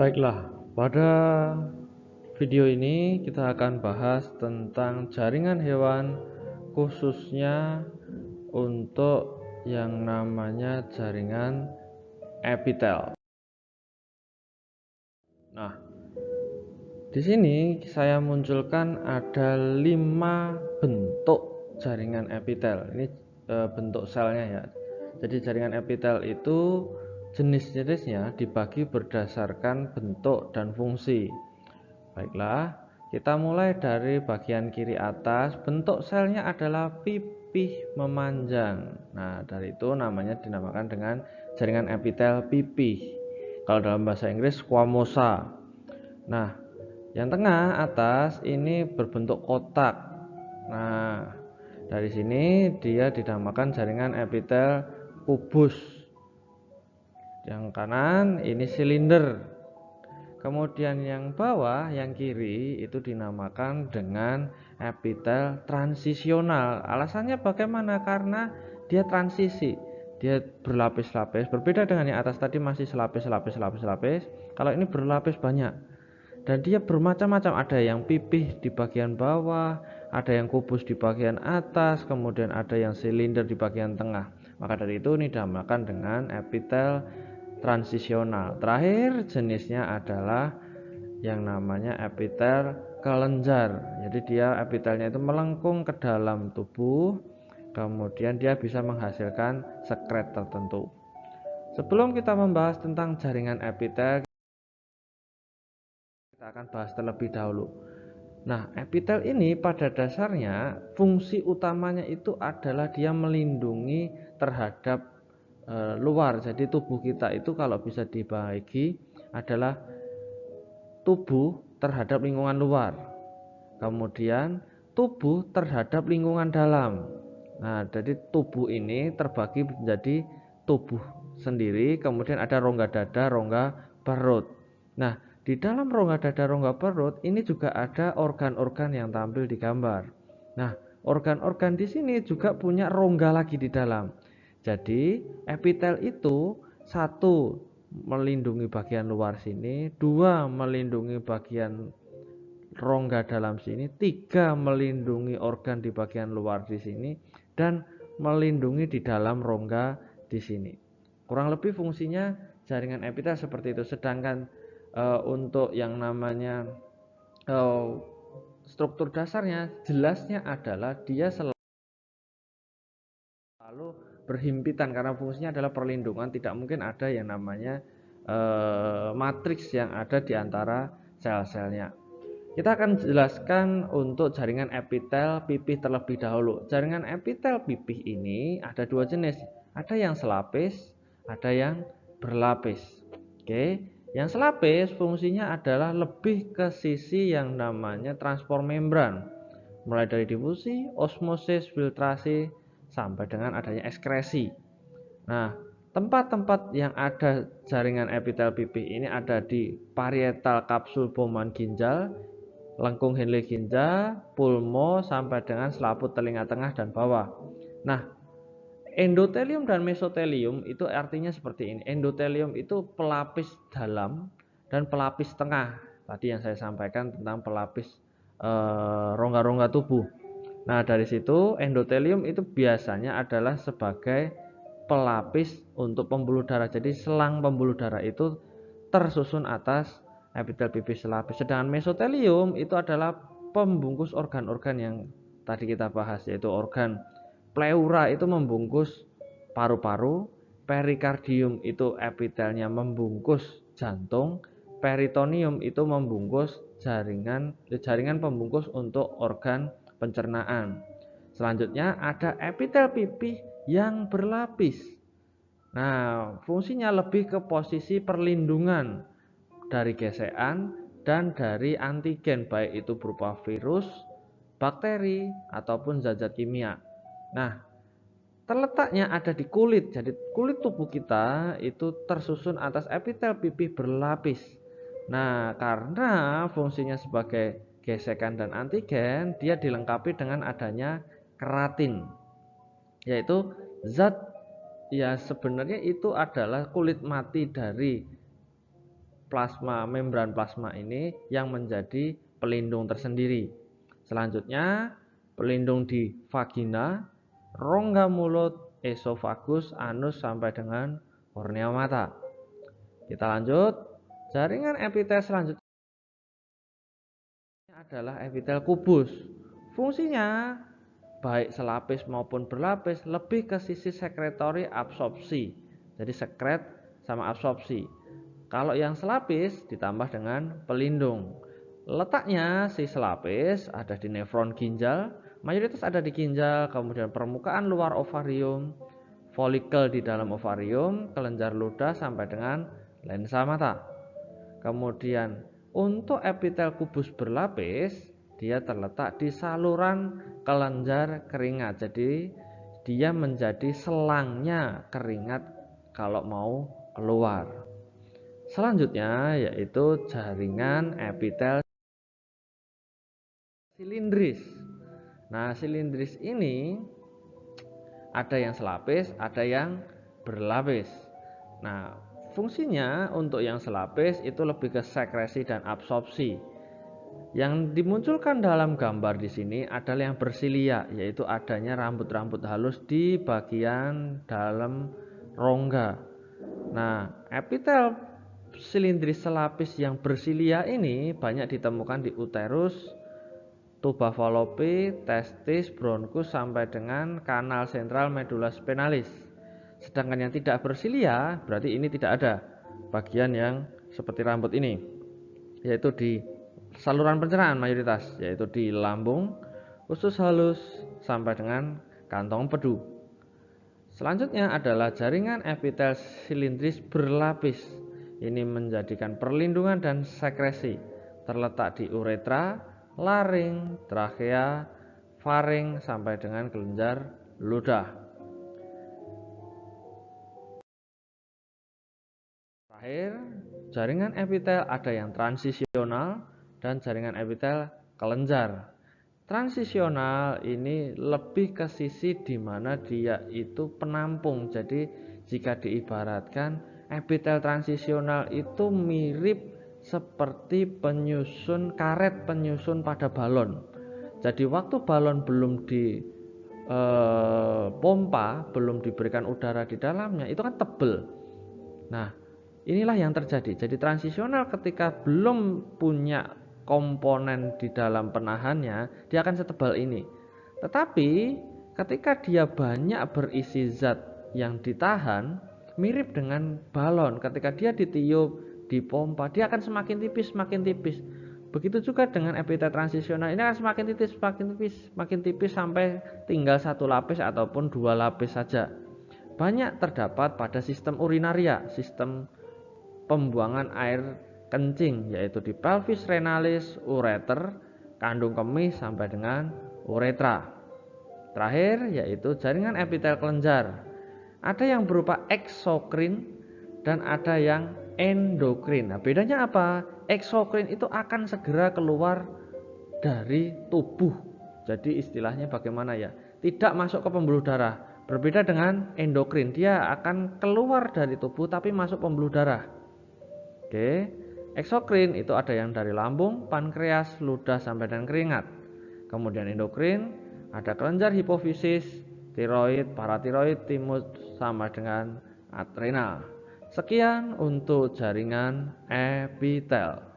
Baiklah, pada video ini kita akan bahas tentang jaringan hewan, khususnya untuk yang namanya jaringan epitel. Nah, di sini saya munculkan ada 5 bentuk jaringan epitel. Ini bentuk selnya ya. Jadi jaringan epitel itu jenis-jenisnya dibagi berdasarkan bentuk dan fungsi. Baiklah, kita mulai dari bagian kiri atas. Bentuk selnya adalah pipih memanjang. Nah, dari itu namanya dinamakan dengan jaringan epitel pipih. Kalau dalam bahasa Inggris squamosa. Nah, yang tengah atas ini berbentuk kotak. Nah, dari sini dia dinamakan jaringan epitel kubus. Yang kanan ini silinder. Kemudian yang bawah, yang kiri itu dinamakan dengan epitel transisional. Alasannya bagaimana? Karena dia transisi, dia berlapis-lapis. Berbeda dengan yang atas tadi masih selapis. Kalau ini berlapis banyak. Dan dia bermacam-macam. Ada yang pipih di bagian bawah, ada yang kubus di bagian atas, kemudian ada yang silinder di bagian tengah. Maka dari itu ini dinamakan dengan epitel transisional. Terakhir jenisnya adalah yang namanya epitel kelenjar. Jadi dia epitelnya itu melengkung ke dalam tubuh, kemudian dia bisa menghasilkan sekret tertentu. Sebelum kita membahas tentang jaringan epitel, kita akan bahas terlebih dahulu. Nah, epitel ini pada dasarnya fungsi utamanya itu adalah dia melindungi terhadap luar. Jadi tubuh kita itu kalau bisa dibagi adalah tubuh terhadap lingkungan luar, kemudian tubuh terhadap lingkungan dalam. Nah, jadi tubuh ini terbagi menjadi tubuh sendiri, kemudian ada rongga dada, rongga perut. Nah, di dalam rongga dada, rongga perut ini juga ada organ-organ yang tampil di gambar. Nah, organ-organ di sini juga punya rongga lagi di dalam. Jadi, epitel itu satu melindungi bagian luar sini, dua melindungi bagian rongga dalam sini, tiga melindungi organ di bagian luar di sini, dan melindungi di dalam rongga di sini. Kurang lebih fungsinya jaringan epitel seperti itu. Sedangkan untuk yang namanya struktur dasarnya, jelasnya adalah dia selalu berhimpitan karena fungsinya adalah perlindungan. Tidak mungkin ada yang namanya matriks yang ada di antara sel-selnya. Kita akan jelaskan untuk jaringan epitel pipih terlebih dahulu. Jaringan epitel pipih ini ada dua jenis. Ada yang selapis, ada yang berlapis. Oke, yang selapis fungsinya adalah lebih ke sisi yang namanya transport membran. Mulai dari difusi, osmosis, filtrasi, sampai dengan adanya ekskresi. Nah, tempat-tempat yang ada jaringan epitel pipih ini ada di parietal kapsul Bowman ginjal, lengkung Henle ginjal, pulmo, sampai dengan selaput telinga tengah dan bawah. Nah, endotelium dan mesotelium itu artinya seperti ini. Endotelium itu pelapis dalam dan pelapis tengah. Tadi yang saya sampaikan tentang pelapis rongga-rongga tubuh. Nah, dari situ endotelium itu biasanya adalah sebagai pelapis untuk pembuluh darah. Jadi selang pembuluh darah itu tersusun atas epitel pipih selapis. Sedangkan mesotelium itu adalah pembungkus organ-organ yang tadi kita bahas, yaitu organ pleura itu membungkus paru-paru, perikardium itu epitelnya membungkus jantung, peritoneum itu membungkus jaringan pembungkus untuk organ pencernaan. Selanjutnya ada epitel pipih yang berlapis. Nah, fungsinya lebih ke posisi perlindungan dari gesekan dan dari antigen, baik itu berupa virus, bakteri, ataupun zat-zat kimia. Nah, terletaknya ada di kulit. Jadi kulit tubuh kita itu tersusun atas epitel pipih berlapis. Nah, karena fungsinya sebagai gesekan dan antigen, dia dilengkapi dengan adanya keratin, yaitu zat, ya sebenarnya itu adalah kulit mati dari plasma, membran plasma ini yang menjadi pelindung tersendiri. Selanjutnya, pelindung di vagina, rongga mulut, esofagus, anus sampai dengan kornea mata. Kita lanjut, jaringan epitel selanjutnya adalah epitel kubus. Fungsinya baik selapis maupun berlapis lebih ke sisi sekretory absorpsi. Jadi sekret sama absorpsi. Kalau yang selapis ditambah dengan pelindung. Letaknya si selapis ada di nefron ginjal, mayoritas ada di ginjal, kemudian permukaan luar ovarium, folikel di dalam ovarium, kelenjar ludah sampai dengan lensa mata. Kemudian untuk epitel kubus berlapis, dia terletak di saluran kelenjar keringat. Jadi dia menjadi selangnya keringat kalau mau keluar. Selanjutnya yaitu jaringan epitel silindris. Nah, silindris ini ada yang selapis, ada yang berlapis. Nah, fungsinya untuk yang selapis itu lebih ke sekresi dan absorpsi. Yang dimunculkan dalam gambar di sini adalah yang bersilia, yaitu adanya rambut-rambut halus di bagian dalam rongga. Nah, epitel silindris selapis yang bersilia ini banyak ditemukan di uterus, tuba fallopi, testis, bronkus sampai dengan kanal sentral medula spinalis. Sedangkan yang tidak bersilia berarti ini tidak ada bagian yang seperti rambut ini, yaitu di saluran pencernaan mayoritas, yaitu di lambung, usus halus sampai dengan kantong empedu. Selanjutnya adalah jaringan epitel silindris berlapis. Ini menjadikan perlindungan dan sekresi. Terletak di uretra, laring, trakea, faring sampai dengan kelenjar ludah. Terakhir, jaringan epitel ada yang transisional dan jaringan epitel kelenjar. Transisional ini lebih ke sisi di mana dia itu penampung. Jadi jika diibaratkan epitel transisional itu mirip seperti penyusun karet penyusun pada balon. Jadi waktu balon belum pompa, belum diberikan udara di dalamnya, itu kan tebel. Nah, inilah yang terjadi. Jadi transisional ketika belum punya komponen di dalam penahannya, dia akan setebal ini. Tetapi ketika dia banyak berisi zat yang ditahan, mirip dengan balon. Ketika dia ditiup, dipompa, dia akan semakin tipis, semakin tipis. Begitu juga dengan epitel transisional, ini akan semakin tipis, semakin tipis, semakin tipis sampai tinggal satu lapis ataupun dua lapis saja. Banyak terdapat pada sistem urinaria, sistem pembuangan air kencing, yaitu di pelvis renalis, ureter, kandung kemih sampai dengan uretra. Terakhir yaitu jaringan epitel kelenjar. Ada yang berupa eksokrin dan ada yang endokrin. Nah, bedanya apa? Eksokrin itu akan segera keluar dari tubuh. Jadi istilahnya bagaimana ya? Tidak masuk ke pembuluh darah. Berbeda dengan endokrin, dia akan keluar dari tubuh tapi masuk pembuluh darah. Oke, eksokrin itu ada yang dari lambung, pankreas, ludah sampai dengan keringat. Kemudian endokrin ada kelenjar hipofisis, tiroid, paratiroid, timus sama dengan adrenal. Sekian untuk jaringan epitel.